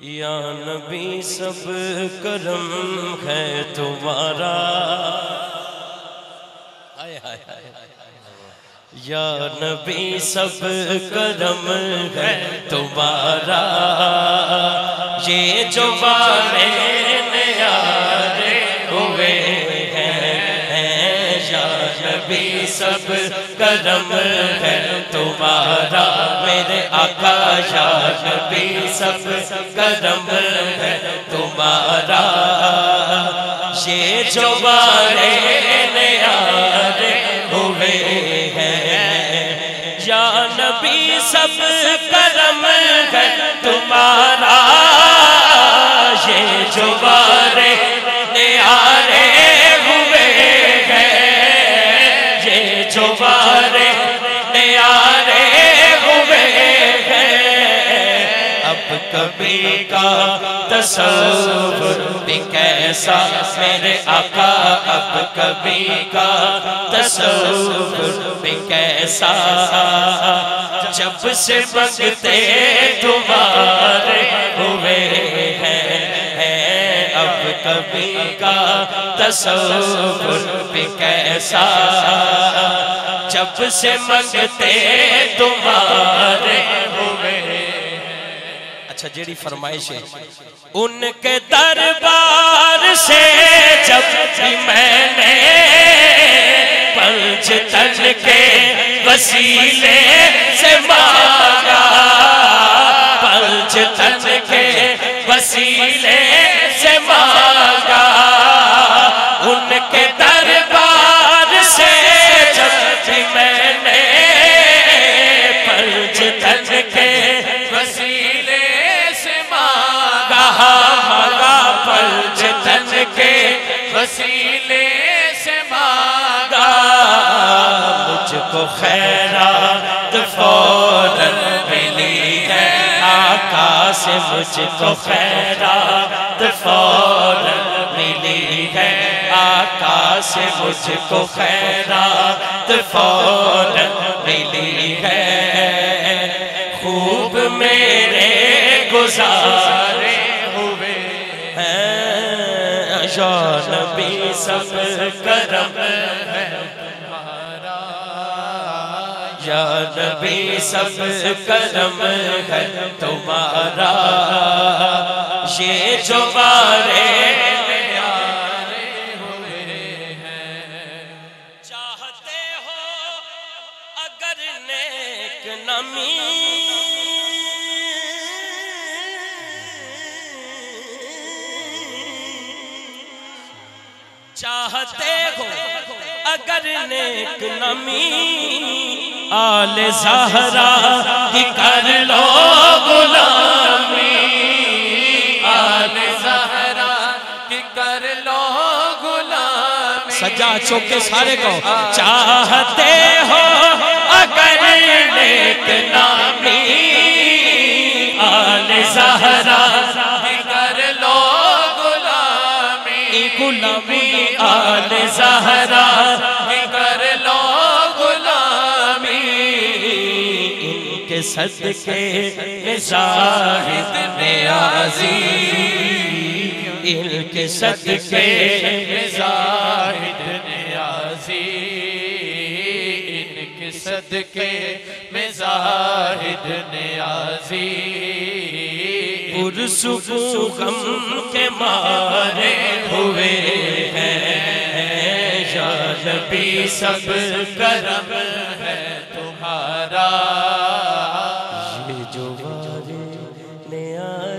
یا نبی سب کرم ہے تمہارا، یا نبی سب کرم ہے تمہارا، یہ جو بارے نیارے ہوئے ہیں، یا نبی سب کرم ہے تمہارا، میرے آقا یا نبی سب کرم ہے تمہارا، یہ جو بارے نیارے ہوئے ہیں، یا نبی سب کرم ہے تمہارا، یہ جو بارے نیارے ہوئے ہیں، یہ جو بارے نیارے ہوئے ہیں، اب کبھی کا تصور بھی کیسا میرے آقا، اب کبھی کا تصور بھی کیسا، جب سے منگتے تمہارے ہوئے ہیں، اب کبھی کا تصور بھی کیسا، جب سے منگتے تمہارے ہوئے۔ اچھا جیڑی فرمائش ہے، ان کے دربار سے جب بھی میں نے پنج تن کے وسیلے سے مانگا، پنج تن کے وسیلے سے مانگا، ان کے دربار سے جب بھی میں نے پنج تن کے وسیلے سے مانگا، پنج تن کے وسیلے سے مانگا، مجھ کو خیرات فوراً ملی ہے آقا سے، مجھ کو خیرات فوراً ملی ہے آقا سے، مجھ کو خیرات فوراً ملی ہے، خوب میرے گزارے ہوئے ہیں، یا نبی سب کرم ہے تمہارا، یا نبی سب کرم ہے تمہارا، یہ جو بارے نیارے ہوئے ہیں، چاہتے ہو اگر نیک نمی، چاہتے ہو اگر نیک نمی، آل زہرا کی کر لو غلامی، آل زہرا کی کر لو غلامی، سجا چوکے سارے کو، چاہتے ہو اگر نیک نامی، آل زہرا کی کر لو غلامی، غلامی آل زہرا کی کر لو غلامی، ان کے صدقے میں زاہد نیازی، ان کے صدقے میں زاہد نیازی، ان کے صدقے میں زاہد نیازی، پرسکون غم کے مارے ہوئے ہیں، یا نبی سب کرم ہے تمہارا، یہ جو بارے نیارے